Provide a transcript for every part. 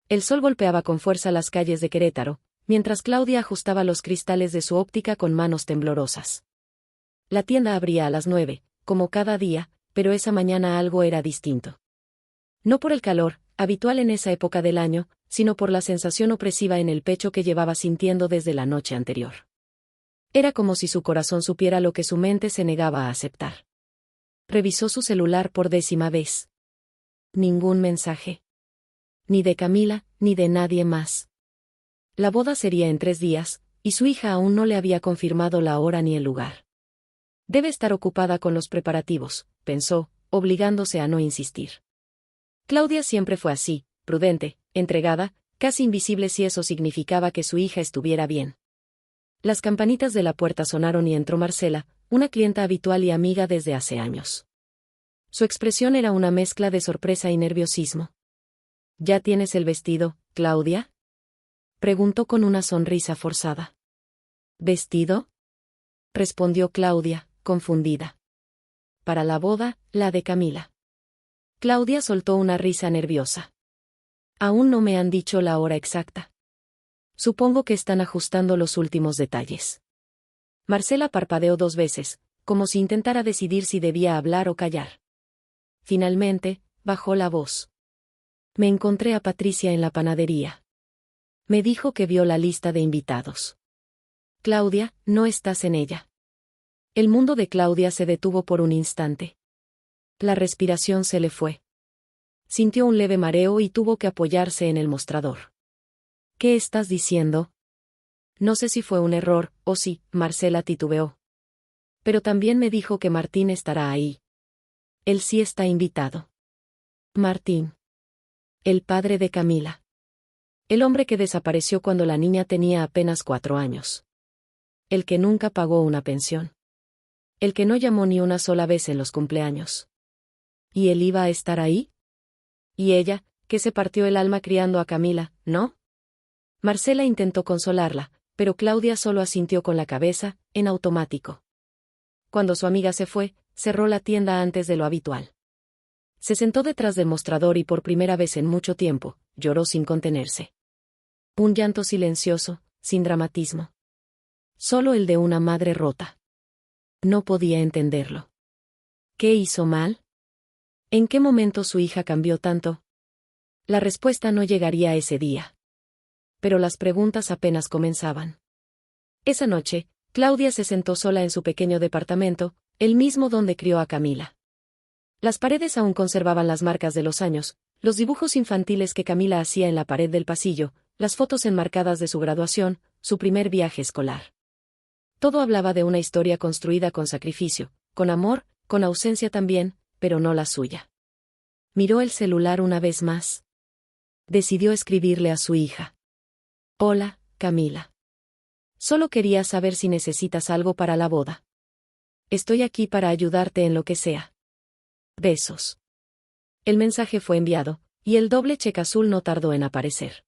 El sol golpeaba con fuerza las calles de Querétaro, mientras Claudia ajustaba los cristales de su óptica con manos temblorosas. La tienda abría a las 9, como cada día, pero esa mañana algo era distinto. No por el calor, habitual en esa época del año, sino por la sensación opresiva en el pecho que llevaba sintiendo desde la noche anterior. Era como si su corazón supiera lo que su mente se negaba a aceptar. Revisó su celular por 10ª vez. Ningún mensaje. Ni de Camila, ni de nadie más. La boda sería en 3 días, y su hija aún no le había confirmado la hora ni el lugar. Debe estar ocupada con los preparativos, pensó, obligándose a no insistir. Claudia siempre fue así, prudente, entregada, casi invisible si eso significaba que su hija estuviera bien. Las campanitas de la puerta sonaron y entró Marcela, una clienta habitual y amiga desde hace años. Su expresión era una mezcla de sorpresa y nerviosismo. ¿Ya tienes el vestido, Claudia?, preguntó con una sonrisa forzada. ¿Vestido?, respondió Claudia, confundida. Para la boda, la de Camila. Claudia soltó una risa nerviosa. Aún no me han dicho la hora exacta. Supongo que están ajustando los últimos detalles. Marcela parpadeó 2 veces, como si intentara decidir si debía hablar o callar. Finalmente, bajó la voz. Me encontré a Patricia en la panadería. Me dijo que vio la lista de invitados. Claudia, no estás en ella. El mundo de Claudia se detuvo por un instante. La respiración se le fue. Sintió un leve mareo y tuvo que apoyarse en el mostrador. ¿Qué estás diciendo? No sé si fue un error, o si, Marcela titubeó. Pero también me dijo que Martín estará ahí. Él sí está invitado. Martín. El padre de Camila. El hombre que desapareció cuando la niña tenía apenas 4 años. El que nunca pagó una pensión. El que no llamó ni una sola vez en los cumpleaños. ¿Y él iba a estar ahí? Y ella, que se partió el alma criando a Camila, ¿no? Marcela intentó consolarla, pero Claudia solo asintió con la cabeza, en automático. Cuando su amiga se fue, cerró la tienda antes de lo habitual. Se sentó detrás del mostrador y por primera vez en mucho tiempo, lloró sin contenerse. Un llanto silencioso, sin dramatismo. Solo el de una madre rota. No podía entenderlo. ¿Qué hizo mal? ¿En qué momento su hija cambió tanto? La respuesta no llegaría ese día. Pero las preguntas apenas comenzaban. Esa noche, Claudia se sentó sola en su pequeño departamento, el mismo donde crió a Camila. Las paredes aún conservaban las marcas de los años, los dibujos infantiles que Camila hacía en la pared del pasillo, las fotos enmarcadas de su graduación, su primer viaje escolar. Todo hablaba de una historia construida con sacrificio, con amor, con ausencia también, pero no la suya. Miró el celular una vez más. Decidió escribirle a su hija. Hola, Camila. Solo quería saber si necesitas algo para la boda. Estoy aquí para ayudarte en lo que sea. Besos. El mensaje fue enviado, y el doble cheque azul no tardó en aparecer.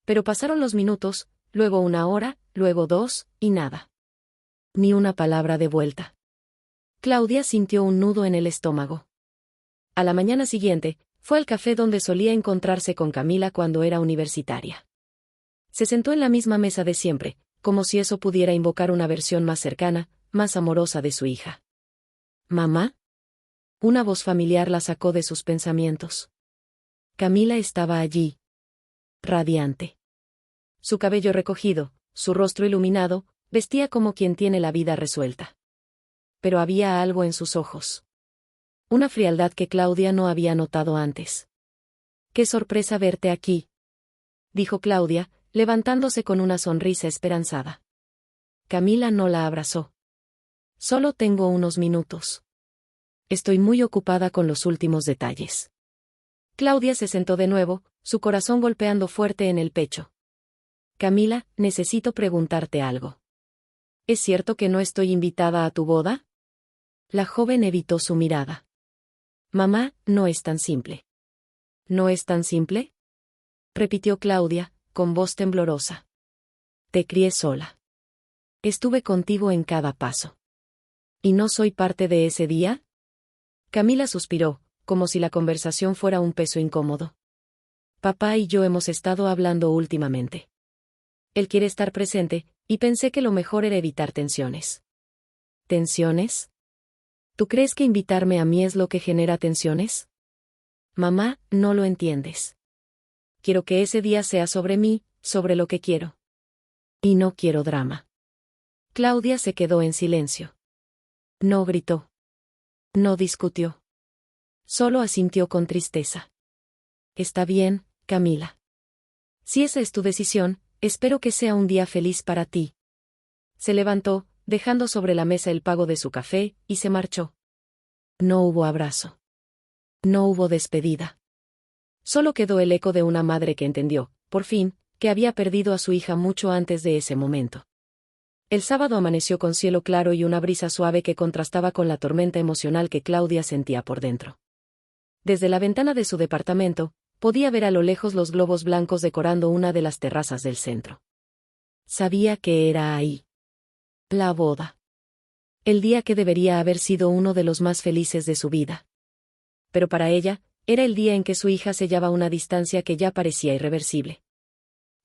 Pero pasaron los minutos, luego 1 hora, luego 2, y nada. Ni una palabra de vuelta. Claudia sintió un nudo en el estómago. A la mañana siguiente, fue al café donde solía encontrarse con Camila cuando era universitaria. Se sentó en la misma mesa de siempre, como si eso pudiera invocar una versión más cercana, más amorosa de su hija. ¿Mamá? Una voz familiar la sacó de sus pensamientos. Camila estaba allí. Radiante. Su cabello recogido, su rostro iluminado, vestía como quien tiene la vida resuelta. Pero había algo en sus ojos. Una frialdad que Claudia no había notado antes. ¡Qué sorpresa verte aquí!, dijo Claudia, levantándose con una sonrisa esperanzada. Camila no la abrazó. Solo tengo unos minutos. Estoy muy ocupada con los últimos detalles. Claudia se sentó de nuevo, su corazón golpeando fuerte en el pecho. Camila, necesito preguntarte algo. ¿Es cierto que no estoy invitada a tu boda? La joven evitó su mirada. Mamá, no es tan simple. ¿No es tan simple?, repitió Claudia, con voz temblorosa. Te crié sola. Estuve contigo en cada paso. ¿Y no soy parte de ese día? Camila suspiró, como si la conversación fuera un peso incómodo. Papá y yo hemos estado hablando últimamente. Él quiere estar presente, y pensé que lo mejor era evitar tensiones. ¿Tensiones? ¿Tú crees que invitarme a mí es lo que genera tensiones? Mamá, no lo entiendes. Quiero que ese día sea sobre mí, sobre lo que quiero. Y no quiero drama. Claudia se quedó en silencio. No gritó. No discutió. Solo asintió con tristeza. Está bien, Camila. Si esa es tu decisión, espero que sea un día feliz para ti. Se levantó, dejando sobre la mesa el pago de su café, y se marchó. No hubo abrazo. No hubo despedida. Solo quedó el eco de una madre que entendió, por fin, que había perdido a su hija mucho antes de ese momento. El sábado amaneció con cielo claro y una brisa suave que contrastaba con la tormenta emocional que Claudia sentía por dentro. Desde la ventana de su departamento, podía ver a lo lejos los globos blancos decorando una de las terrazas del centro. Sabía que era ahí. La boda. El día que debería haber sido uno de los más felices de su vida. Pero para ella, era el día en que su hija sellaba una distancia que ya parecía irreversible.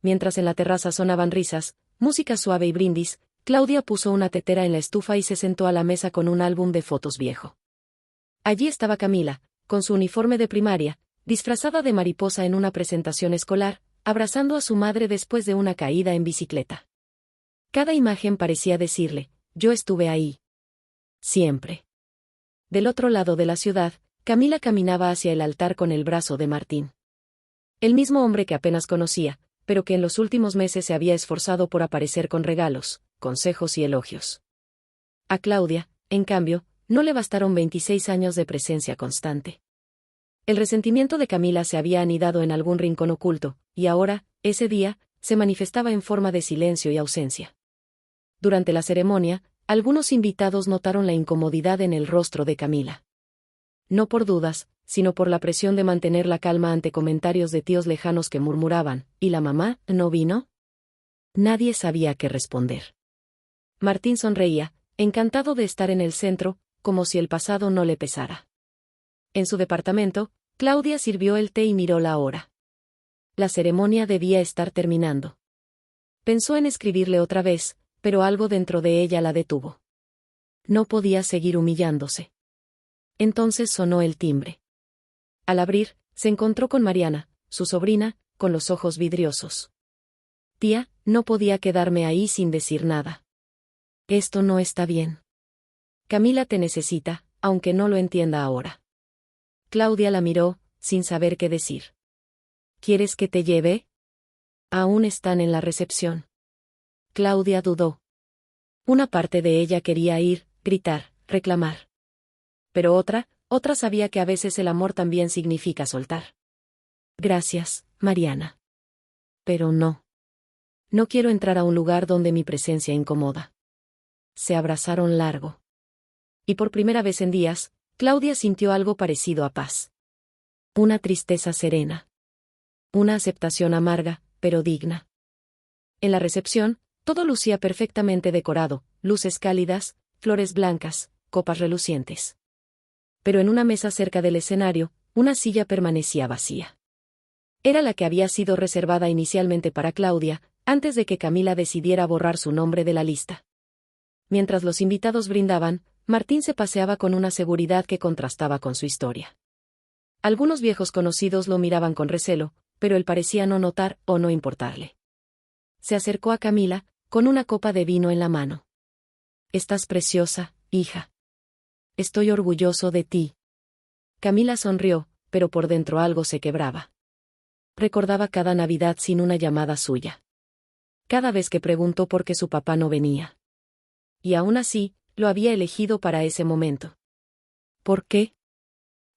Mientras en la terraza sonaban risas, música suave y brindis, Claudia puso una tetera en la estufa y se sentó a la mesa con un álbum de fotos viejo. Allí estaba Camila, con su uniforme de primaria, disfrazada de mariposa en una presentación escolar, abrazando a su madre después de una caída en bicicleta. Cada imagen parecía decirle, yo estuve ahí. Siempre. Del otro lado de la ciudad, Camila caminaba hacia el altar con el brazo de Martín. El mismo hombre que apenas conocía, pero que en los últimos meses se había esforzado por aparecer con regalos, consejos y elogios. A Claudia, en cambio, no le bastaron 26 años de presencia constante. El resentimiento de Camila se había anidado en algún rincón oculto, y ahora, ese día, se manifestaba en forma de silencio y ausencia. Durante la ceremonia, algunos invitados notaron la incomodidad en el rostro de Camila. No por dudas, sino por la presión de mantener la calma ante comentarios de tíos lejanos que murmuraban, ¿y la mamá, no vino? Nadie sabía qué responder. Martín sonreía, encantado de estar en el centro, como si el pasado no le pesara. En su departamento, Claudia sirvió el té y miró la hora. La ceremonia debía estar terminando. Pensó en escribirle otra vez, pero algo dentro de ella la detuvo. No podía seguir humillándose. Entonces sonó el timbre. Al abrir, se encontró con Mariana, su sobrina, con los ojos vidriosos. Tía, no podía quedarme ahí sin decir nada. Esto no está bien. Camila te necesita, aunque no lo entienda ahora. Claudia la miró, sin saber qué decir. ¿Quieres que te lleve? Aún están en la recepción. Claudia dudó. Una parte de ella quería ir, gritar, reclamar. Pero otra sabía que a veces el amor también significa soltar. Gracias, Mariana. Pero no. No quiero entrar a un lugar donde mi presencia incomoda. Se abrazaron largo. Y por primera vez en días, Claudia sintió algo parecido a paz. Una tristeza serena. Una aceptación amarga, pero digna. En la recepción, todo lucía perfectamente decorado, luces cálidas, flores blancas, copas relucientes. Pero en una mesa cerca del escenario, una silla permanecía vacía. Era la que había sido reservada inicialmente para Claudia, antes de que Camila decidiera borrar su nombre de la lista. Mientras los invitados brindaban, Martín se paseaba con una seguridad que contrastaba con su historia. Algunos viejos conocidos lo miraban con recelo, pero él parecía no notar o no importarle. Se acercó a Camila, con una copa de vino en la mano. Estás preciosa, hija. Estoy orgulloso de ti. Camila sonrió, pero por dentro algo se quebraba. Recordaba cada Navidad sin una llamada suya. Cada vez que preguntó por qué su papá no venía. Y aún así, lo había elegido para ese momento. ¿Por qué?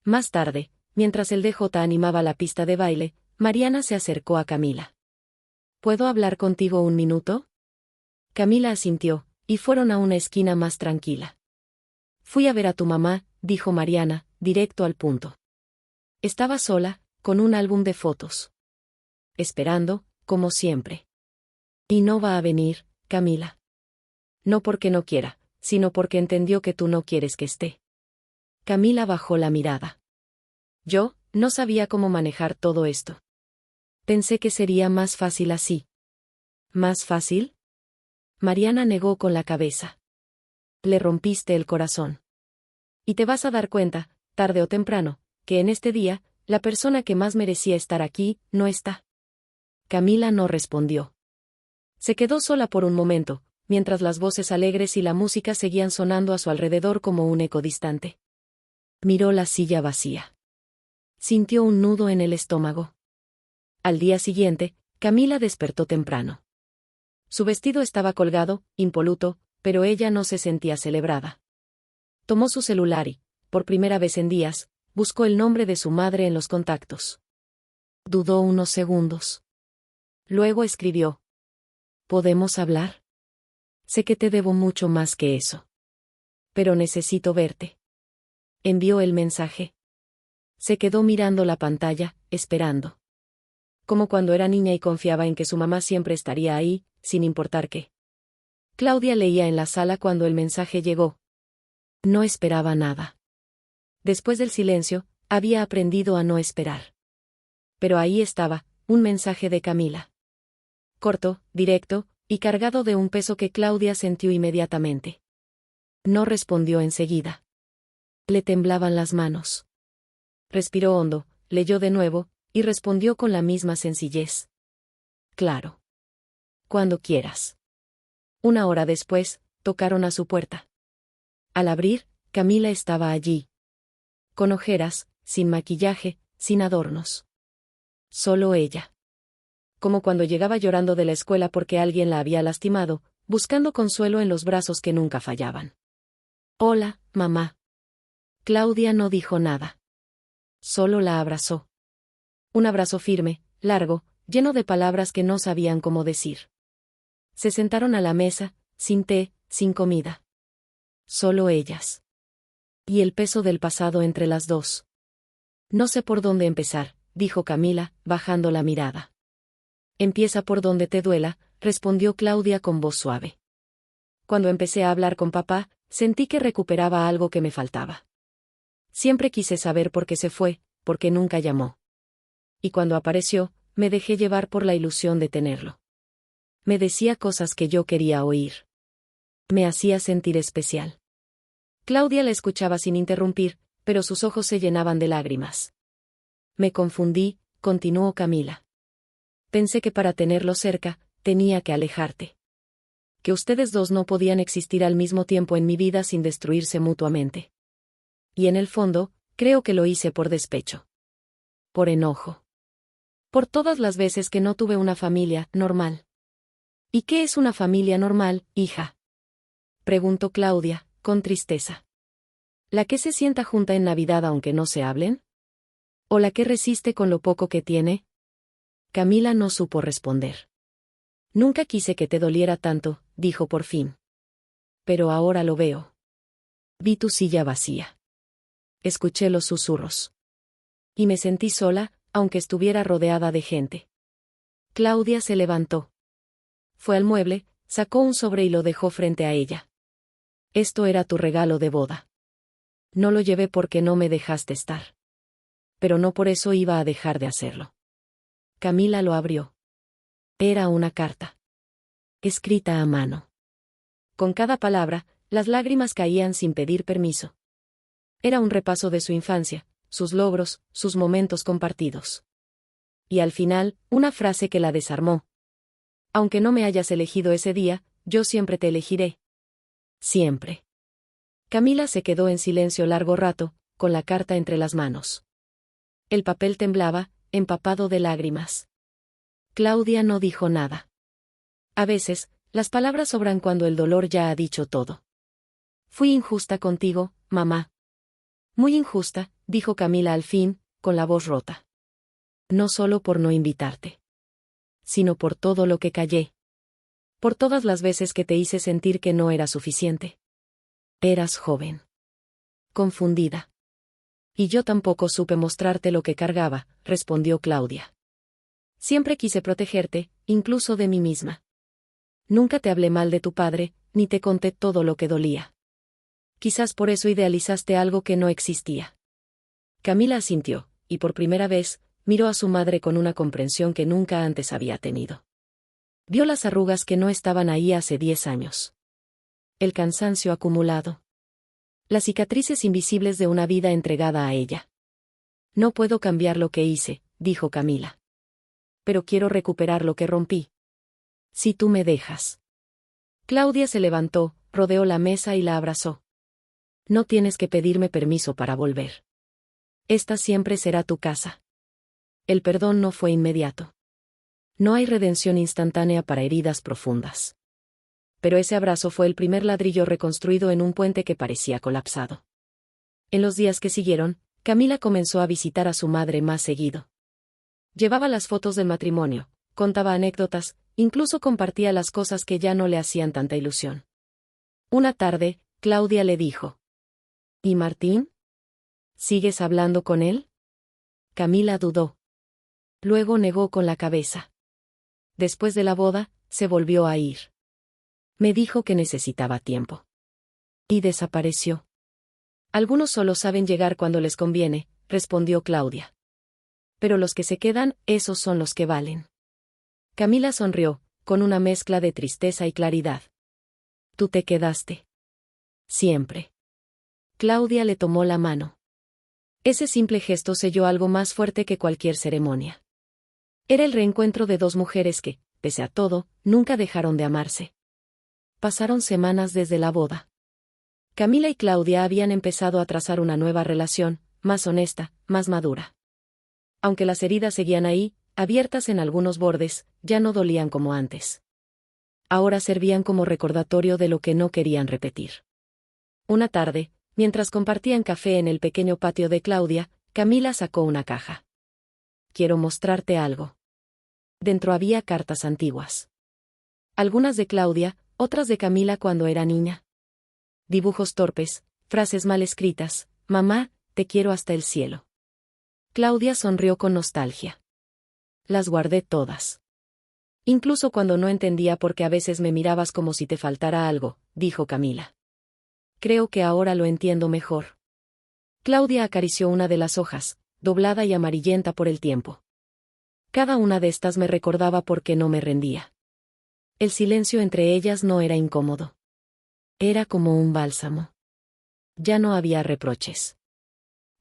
Más tarde, mientras el DJ animaba la pista de baile, Mariana se acercó a Camila. ¿Puedo hablar contigo un minuto? Camila asintió, y fueron a una esquina más tranquila. Fui a ver a tu mamá, dijo Mariana, directo al punto. Estaba sola, con un álbum de fotos. Esperando, como siempre. Y no va a venir, Camila. No porque no quiera, sino porque entendió que tú no quieres que esté. Camila bajó la mirada. Yo, no sabía cómo manejar todo esto. Pensé que sería más fácil así. ¿Más fácil? Mariana negó con la cabeza. Le rompiste el corazón. Y te vas a dar cuenta, tarde o temprano, que en este día, la persona que más merecía estar aquí, no está. Camila no respondió. Se quedó sola por un momento, mientras las voces alegres y la música seguían sonando a su alrededor como un eco distante. Miró la silla vacía. Sintió un nudo en el estómago. Al día siguiente, Camila despertó temprano. Su vestido estaba colgado, impoluto, pero ella no se sentía celebrada. Tomó su celular y, por primera vez en días, buscó el nombre de su madre en los contactos. Dudó unos segundos. Luego escribió: ¿Podemos hablar? Sé que te debo mucho más que eso. Pero necesito verte. Envió el mensaje. Se quedó mirando la pantalla, esperando. Como cuando era niña y confiaba en que su mamá siempre estaría ahí, sin importar qué. Claudia leía en la sala cuando el mensaje llegó. No esperaba nada. Después del silencio, había aprendido a no esperar. Pero ahí estaba, un mensaje de Camila. Corto, directo, y cargado de un peso que Claudia sintió inmediatamente. No respondió enseguida. Le temblaban las manos. Respiró hondo, leyó de nuevo, y respondió con la misma sencillez. Claro. Cuando quieras. Una hora después, tocaron a su puerta. Al abrir, Camila estaba allí. Con ojeras, sin maquillaje, sin adornos. Solo ella. Como cuando llegaba llorando de la escuela porque alguien la había lastimado, buscando consuelo en los brazos que nunca fallaban. Hola, mamá. Claudia no dijo nada. Solo la abrazó. Un abrazo firme, largo, lleno de palabras que no sabían cómo decir. Se sentaron a la mesa, sin té, sin comida. Solo ellas. Y el peso del pasado entre las dos. No sé por dónde empezar, dijo Camila, bajando la mirada. Empieza por donde te duela, respondió Claudia con voz suave. Cuando empecé a hablar con papá, sentí que recuperaba algo que me faltaba. Siempre quise saber por qué se fue, porque nunca llamó. Y cuando apareció, me dejé llevar por la ilusión de tenerlo. Me decía cosas que yo quería oír. Me hacía sentir especial. Claudia la escuchaba sin interrumpir, pero sus ojos se llenaban de lágrimas. Me confundí, continuó Camila. Pensé que para tenerlo cerca, tenía que alejarte. Que ustedes dos no podían existir al mismo tiempo en mi vida sin destruirse mutuamente. Y en el fondo, creo que lo hice por despecho. Por enojo. Por todas las veces que no tuve una familia normal. ¿Y qué es una familia normal, hija? Preguntó Claudia, con tristeza. ¿La que se sienta junta en Navidad aunque no se hablen? ¿O la que resiste con lo poco que tiene? Camila no supo responder. Nunca quise que te doliera tanto, dijo por fin. Pero ahora lo veo. Vi tu silla vacía. Escuché los susurros. Y me sentí sola, aunque estuviera rodeada de gente. Claudia se levantó. Fue al mueble, sacó un sobre y lo dejó frente a ella. Esto era tu regalo de boda. No lo llevé porque no me dejaste estar. Pero no por eso iba a dejar de hacerlo. Camila lo abrió. Era una carta. Escrita a mano. Con cada palabra, las lágrimas caían sin pedir permiso. Era un repaso de su infancia, sus logros, sus momentos compartidos. Y al final, una frase que la desarmó. Aunque no me hayas elegido ese día, yo siempre te elegiré. Siempre. Camila se quedó en silencio largo rato, con la carta entre las manos. El papel temblaba, empapado de lágrimas. Claudia no dijo nada. A veces, las palabras sobran cuando el dolor ya ha dicho todo. Fui injusta contigo, mamá. Muy injusta, dijo Camila al fin, con la voz rota. No solo por no invitarte. Sino por todo lo que callé. Por todas las veces que te hice sentir que no era suficiente. Eras joven. Confundida. Y yo tampoco supe mostrarte lo que cargaba, respondió Claudia. Siempre quise protegerte, incluso de mí misma. Nunca te hablé mal de tu padre, ni te conté todo lo que dolía. Quizás por eso idealizaste algo que no existía. Camila asintió, y por primera vez, miró a su madre con una comprensión que nunca antes había tenido. Vio las arrugas que no estaban ahí hace 10 años. El cansancio acumulado. Las cicatrices invisibles de una vida entregada a ella. No puedo cambiar lo que hice, dijo Camila. Pero quiero recuperar lo que rompí. Si tú me dejas. Claudia se levantó, rodeó la mesa y la abrazó. No tienes que pedirme permiso para volver. Esta siempre será tu casa. El perdón no fue inmediato. No hay redención instantánea para heridas profundas. Pero ese abrazo fue el primer ladrillo reconstruido en un puente que parecía colapsado. En los días que siguieron, Camila comenzó a visitar a su madre más seguido. Llevaba las fotos del matrimonio, contaba anécdotas, incluso compartía las cosas que ya no le hacían tanta ilusión. Una tarde, Claudia le dijo: ¿Y Martín? ¿Sigues hablando con él? Camila dudó. Luego negó con la cabeza. Después de la boda, se volvió a ir. Me dijo que necesitaba tiempo. Y desapareció. Algunos solo saben llegar cuando les conviene, respondió Claudia. Pero los que se quedan, esos son los que valen. Camila sonrió, con una mezcla de tristeza y claridad. Tú te quedaste. Siempre. Claudia le tomó la mano. Ese simple gesto selló algo más fuerte que cualquier ceremonia. Era el reencuentro de dos mujeres que, pese a todo, nunca dejaron de amarse. Pasaron semanas desde la boda. Camila y Claudia habían empezado a trazar una nueva relación, más honesta, más madura. Aunque las heridas seguían ahí, abiertas en algunos bordes, ya no dolían como antes. Ahora servían como recordatorio de lo que no querían repetir. Una tarde, mientras compartían café en el pequeño patio de Claudia, Camila sacó una caja. Quiero mostrarte algo. Dentro había cartas antiguas. Algunas de Claudia, otras de Camila cuando era niña. Dibujos torpes, frases mal escritas: mamá, te quiero hasta el cielo. Claudia sonrió con nostalgia. Las guardé todas. Incluso cuando no entendía por qué a veces me mirabas como si te faltara algo, dijo Camila. Creo que ahora lo entiendo mejor. Claudia acarició una de las hojas, doblada y amarillenta por el tiempo. Cada una de estas me recordaba por qué no me rendía. El silencio entre ellas no era incómodo. Era como un bálsamo. Ya no había reproches.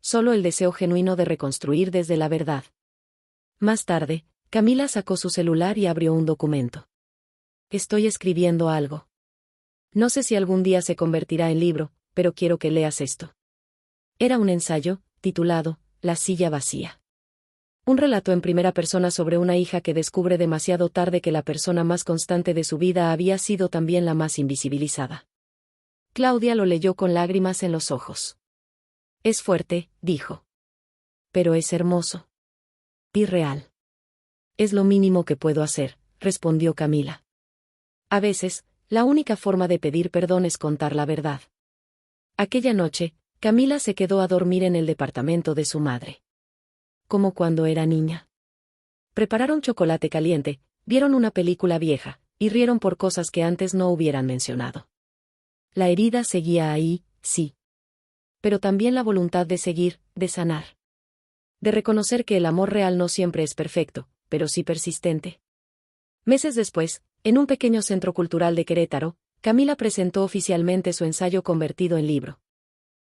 Solo el deseo genuino de reconstruir desde la verdad. Más tarde, Camila sacó su celular y abrió un documento. Estoy escribiendo algo. No sé si algún día se convertirá en libro, pero quiero que leas esto. Era un ensayo, titulado La silla vacía. Un relato en primera persona sobre una hija que descubre demasiado tarde que la persona más constante de su vida había sido también la más invisibilizada. Claudia lo leyó con lágrimas en los ojos. Es fuerte, dijo. Pero es hermoso. Y real. Es lo mínimo que puedo hacer, respondió Camila. A veces, la única forma de pedir perdón es contar la verdad. Aquella noche, Camila se quedó a dormir en el departamento de su madre. Como cuando era niña. Prepararon chocolate caliente, vieron una película vieja, y rieron por cosas que antes no hubieran mencionado. La herida seguía ahí, sí. Pero también la voluntad de seguir, de sanar. De reconocer que el amor real no siempre es perfecto, pero sí persistente. Meses después, en un pequeño centro cultural de Querétaro, Camila presentó oficialmente su ensayo convertido en libro.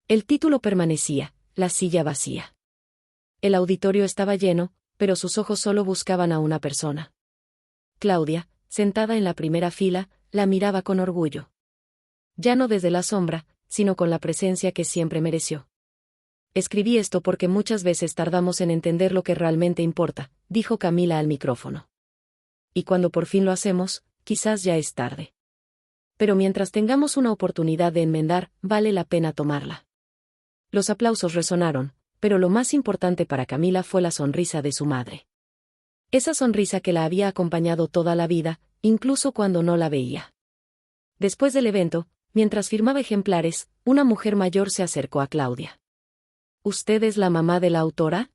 El título permanecía: La silla vacía. El auditorio estaba lleno, pero sus ojos solo buscaban a una persona. Claudia, sentada en la primera fila, la miraba con orgullo. Ya no desde la sombra, sino con la presencia que siempre mereció. Escribí esto porque muchas veces tardamos en entender lo que realmente importa, dijo Camila al micrófono. Y cuando por fin lo hacemos, quizás ya es tarde. Pero mientras tengamos una oportunidad de enmendar, vale la pena tomarla. Los aplausos resonaron, pero lo más importante para Camila fue la sonrisa de su madre. Esa sonrisa que la había acompañado toda la vida, incluso cuando no la veía. Después del evento, mientras firmaba ejemplares, una mujer mayor se acercó a Claudia. ¿Usted es la mamá de la autora?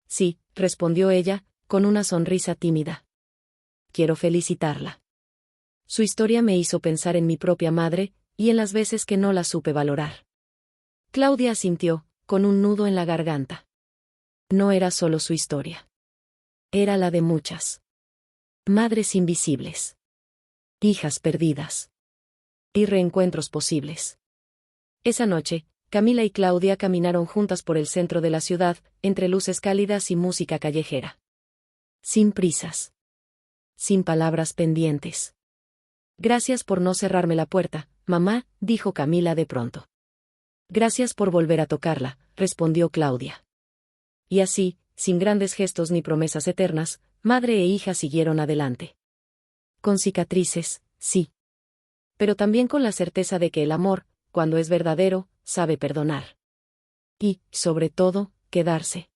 Sí, respondió ella, con una sonrisa tímida. Quiero felicitarla. Su historia me hizo pensar en mi propia madre, y en las veces que no la supe valorar. Claudia asintió, con un nudo en la garganta. No era solo su historia. Era la de muchas. Madres invisibles. Hijas perdidas. Y reencuentros posibles. Esa noche, Camila y Claudia caminaron juntas por el centro de la ciudad, entre luces cálidas y música callejera. Sin prisas. Sin palabras pendientes. Gracias por no cerrarme la puerta, mamá, dijo Camila de pronto. Gracias por volver a tocarla, respondió Claudia. Y así, sin grandes gestos ni promesas eternas, madre e hija siguieron adelante. Con cicatrices, sí. Pero también con la certeza de que el amor, cuando es verdadero, sabe perdonar. Y, sobre todo, quedarse.